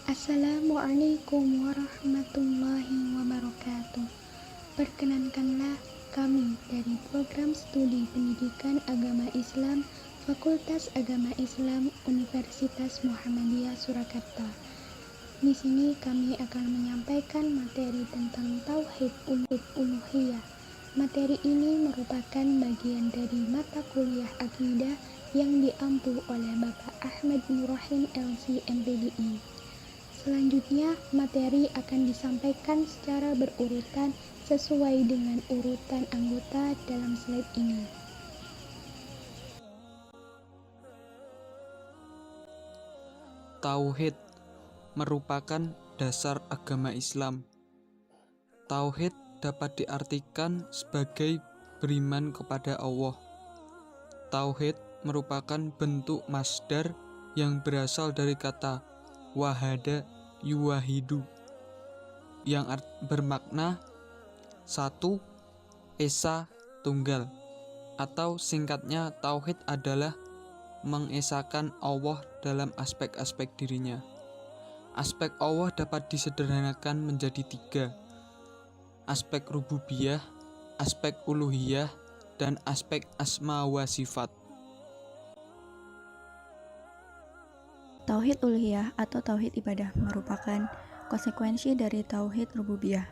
Assalamualaikum warahmatullahi wabarakatuh. Perkenankanlah kami dari program studi pendidikan agama Islam Fakultas Agama Islam Universitas Muhammadiyah Surakarta. Di sini kami akan menyampaikan materi tentang Tauhid Uluhiyah. Materi ini merupakan bagian dari mata kuliah akidah yang diampu oleh Bapak Ahmad Nurrahim LC MPDI. Selanjutnya, materi akan disampaikan secara berurutan sesuai dengan urutan anggota dalam slide ini. Tauhid merupakan dasar agama Islam. Tauhid dapat diartikan sebagai beriman kepada Allah. Tauhid merupakan bentuk masdar yang berasal dari kata wahada yuwahidu yang bermakna satu, esa, tunggal, atau singkatnya tauhid adalah mengesahkan Allah dalam aspek-aspek dirinya. Aspek Allah dapat disederhanakan menjadi tiga: aspek rububiyah, aspek uluhiyah, dan aspek asma wa sifat. Tauhid uluhiyah atau tauhid ibadah merupakan konsekuensi dari tauhid rububiyah.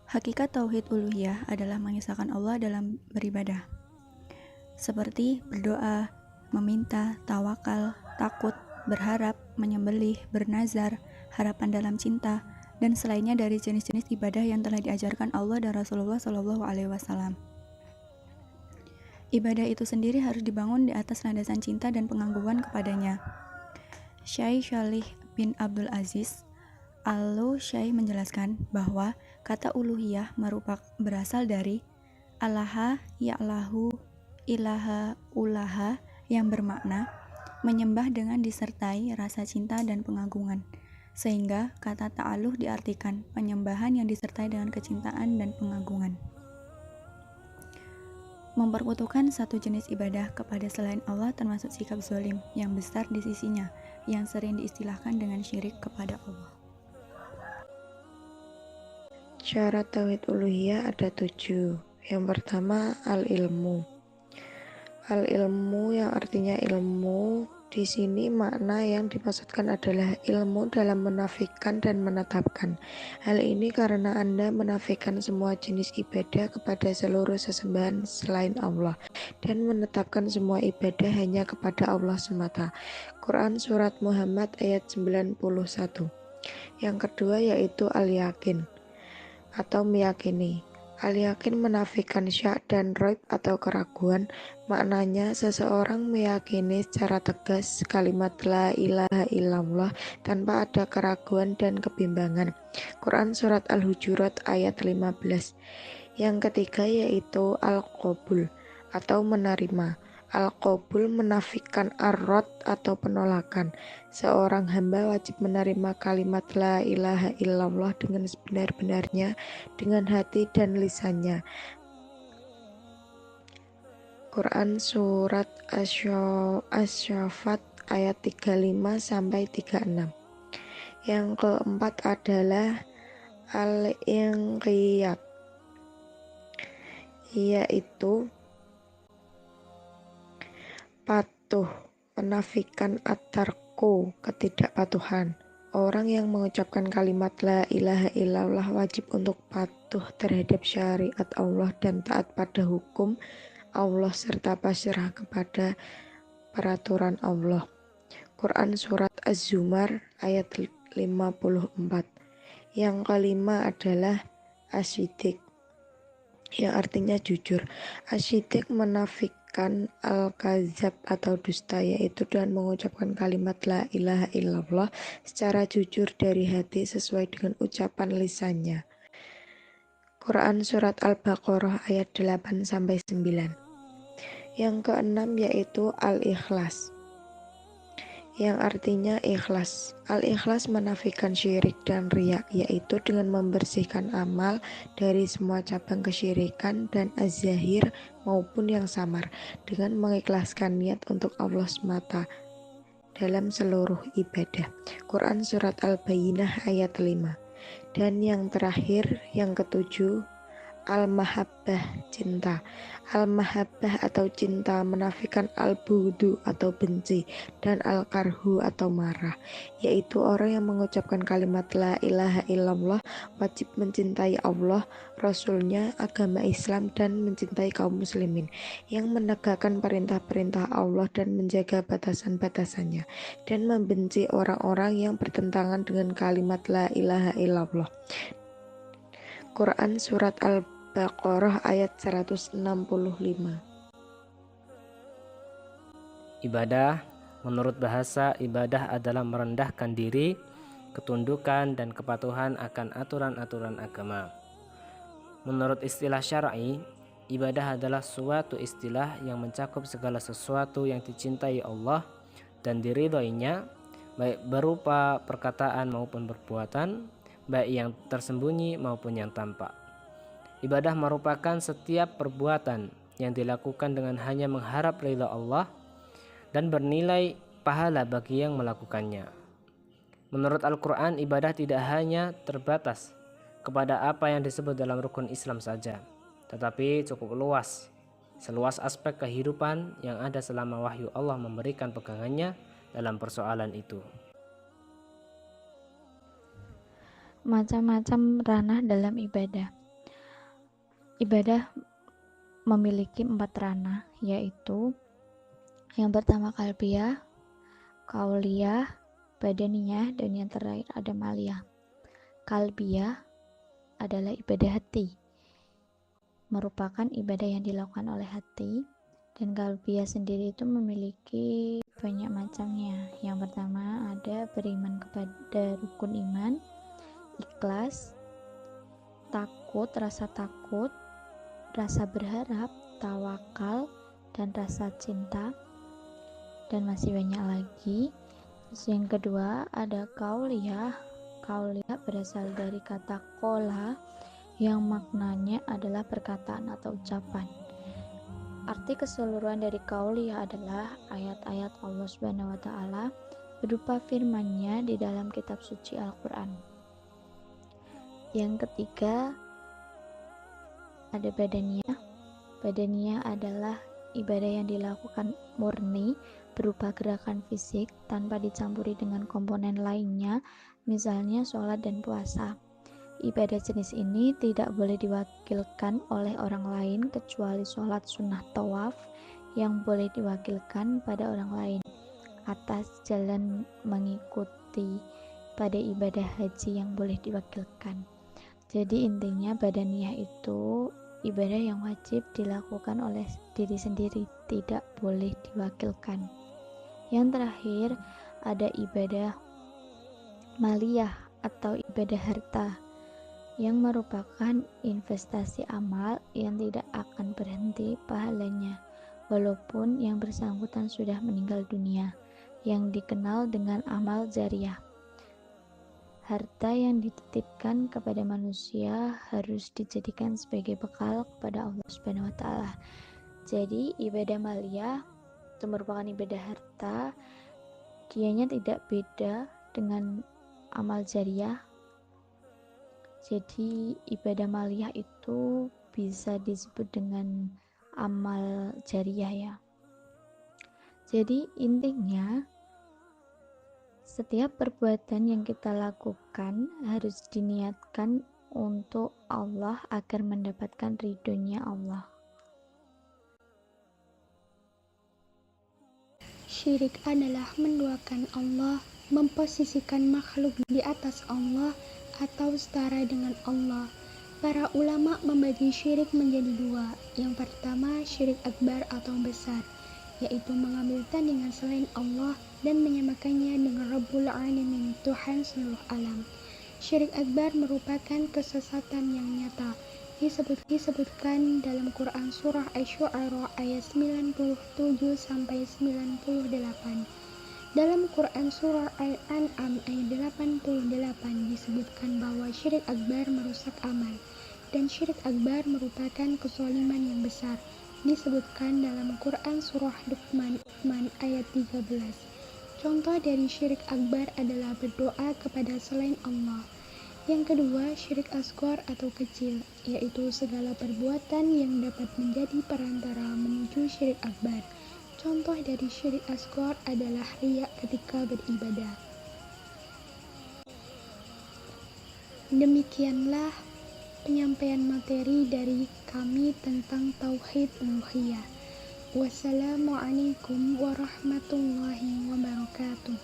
Hakikat tauhid uluhiyah adalah mengesahkan Allah dalam beribadah, seperti berdoa, meminta, tawakal, takut, berharap, menyembelih, bernazar, harapan dalam cinta, dan selainnya dari jenis-jenis ibadah yang telah diajarkan Allah dan Rasulullah SAW. Ibadah itu sendiri harus dibangun di atas landasan cinta dan pengagungan kepadanya. Syekh Shalih bin Abdul Aziz Al-Syekh menjelaskan bahwa kata uluhiyah berasal dari Allaha ya'lahu ilaha ulaha yang bermakna menyembah dengan disertai rasa cinta dan pengagungan, sehingga kata ta'aluh diartikan penyembahan yang disertai dengan kecintaan dan pengagungan. Memperbutuhkan satu jenis ibadah kepada selain Allah termasuk sikap zalim yang besar di sisinya, yang sering diistilahkan dengan syirik kepada Allah. Syarat tauhid uluhiyah ada 7. Yang pertama, al-ilmu. Al-ilmu yang artinya ilmu. Di sini makna yang dimaksudkan adalah ilmu dalam menafikan dan menetapkan. Hal ini karena Anda menafikan semua jenis ibadah kepada seluruh sesembahan selain Allah dan menetapkan semua ibadah hanya kepada Allah semata. Quran Surat Muhammad ayat 91. Yang kedua yaitu al-yakin atau meyakini. Al-yakin menafikan syak dan raib atau keraguan. Maknanya seseorang meyakini secara tegas kalimat la ilaha illallah tanpa ada keraguan dan kebimbangan. Quran Surat Al-Hujurat ayat 15. Yang ketiga yaitu al-qabul atau menerima. Al-qabul menafikan ar-rad atau penolakan. Seorang hamba wajib menerima kalimat la ilaha illallah dengan sebenar-benarnya dengan hati dan lisannya. Quran Surat Asy-Syaffat ayat 35 sampai 36. Yang keempat adalah al-inqiyad, yaitu patuh, menafikan at-tarku, ketidakpatuhan. Orang yang mengucapkan kalimat la ilaha illallah wajib untuk patuh terhadap syariat Allah dan taat pada hukum Allah serta pasrah kepada peraturan Allah. Quran Surat Az-Zumar ayat 54. Yang kelima adalah asyidik, yang artinya jujur. Asyidik menafikan al-kazab atau dusta, yaitu dengan mengucapkan kalimat la ilaha illallah secara jujur dari hati sesuai dengan ucapan lisannya. Quran Surat Al-Baqarah ayat 8 sampai 9. Yang keenam yaitu al-ikhlas, yang artinya ikhlas. Al-ikhlas menafikan syirik dan riya, yaitu dengan membersihkan amal dari semua cabang kesyirikan dan az-zahir maupun yang samar, dengan mengikhlaskan niat untuk Allah semata dalam seluruh ibadah. Quran Surat Al-Bayyinah ayat 5. Dan yang terakhir, yang ketujuh, Al-Mahabbah, cinta. Al-Mahabbah atau cinta menafikan Al-Bughdu atau benci dan Al-Karhu atau marah, yaitu orang yang mengucapkan kalimat La ilaha illallah wajib mencintai Allah, Rasulnya, agama Islam, dan mencintai kaum muslimin, yang menegakkan perintah-perintah Allah dan menjaga batasan-batasannya, dan membenci orang-orang yang bertentangan dengan kalimat La ilaha illallah. Quran Surat Al-Baqarah ayat 165. Ibadah, menurut bahasa, ibadah adalah merendahkan diri, ketundukan, dan kepatuhan akan aturan-aturan agama. Menurut istilah syar'i, ibadah adalah suatu istilah yang mencakup segala sesuatu yang dicintai Allah dan diridhoinya, baik berupa perkataan maupun perbuatan, baik yang tersembunyi maupun yang tampak. Ibadah merupakan setiap perbuatan yang dilakukan dengan hanya mengharap ridha Allah dan bernilai pahala bagi yang melakukannya. Menurut Al-Quran, ibadah tidak hanya terbatas kepada apa yang disebut dalam rukun Islam saja, tetapi cukup luas, seluas aspek kehidupan yang ada selama wahyu Allah memberikan pegangannya dalam persoalan itu. Macam-macam ranah dalam ibadah. Ibadah memiliki 4 ranah, yaitu yang pertama qalbiyah, qauliyah, badaniyah, dan yang terakhir ada maliyah. Qalbiyah adalah ibadah hati, merupakan ibadah yang dilakukan oleh hati, dan qalbiyah sendiri itu memiliki banyak macamnya. Yang pertama ada beriman kepada rukun iman, ikhlas, takut, rasa berharap, tawakal, dan rasa cinta, dan masih banyak lagi. Yang kedua ada qauliyah. Qauliyah berasal dari kata qola yang maknanya adalah perkataan atau ucapan. Arti keseluruhan dari qauliyah adalah ayat-ayat Allah Subhanahu wa taala berupa firman-Nya di dalam kitab suci Al-Qur'an. Yang ketiga ada badaniyah. Badaniyah adalah ibadah yang dilakukan murni berupa gerakan fisik tanpa dicampuri dengan komponen lainnya, misalnya sholat dan puasa. Ibadah jenis ini tidak boleh diwakilkan oleh orang lain kecuali sholat sunnah tawaf yang boleh diwakilkan pada orang lain atas jalan mengikuti pada ibadah haji yang boleh diwakilkan. Jadi intinya badaniyah itu ibadah yang wajib dilakukan oleh diri sendiri, tidak boleh diwakilkan. Yang terakhir ada ibadah maliyah atau ibadah harta, yang merupakan investasi amal yang tidak akan berhenti pahalanya walaupun yang bersangkutan sudah meninggal dunia, yang dikenal dengan amal jariyah. Harta yang dititipkan kepada manusia harus dijadikan sebagai bekal kepada Allah Subhanahu wa taala. Jadi ibadah maliyah itu merupakan ibadah harta, dianya tidak beda dengan amal jariyah. Jadi ibadah maliyah itu bisa disebut dengan amal jariyah ya. Jadi intinya setiap perbuatan yang kita lakukan harus diniatkan untuk Allah agar mendapatkan ridhonya Allah. Syirik adalah menduakan Allah, memposisikan makhluk di atas Allah, atau setara dengan Allah. Para ulama membagi syirik menjadi 2. Yang pertama, syirik akbar atau besar, yaitu mengambil tandingan selain Allah dan menyamakannya dengan Rabbul Alamin, Tuhan seluruh alam. Syirik akbar merupakan kesesatan yang nyata, disebutkan dalam Quran Surah Asy-Syu'ara ayat 97-98. Dalam Quran Surah Al-An'am ayat 88 disebutkan bahwa syirik akbar merusak amal, dan syirik akbar merupakan kezaliman yang besar. Disebutkan dalam Quran Surah Luqman ayat 13. Contoh dari syirik akbar adalah berdoa kepada selain Allah. Yang kedua, syirik asghar atau kecil, yaitu segala perbuatan yang dapat menjadi perantara menuju syirik akbar. Contoh dari syirik asghar adalah riya ketika beribadah. Demikianlah penyampaian materi dari kami tentang Tauhid Uluhiyah. Wassalamualaikum warahmatullahi wabarakatuh.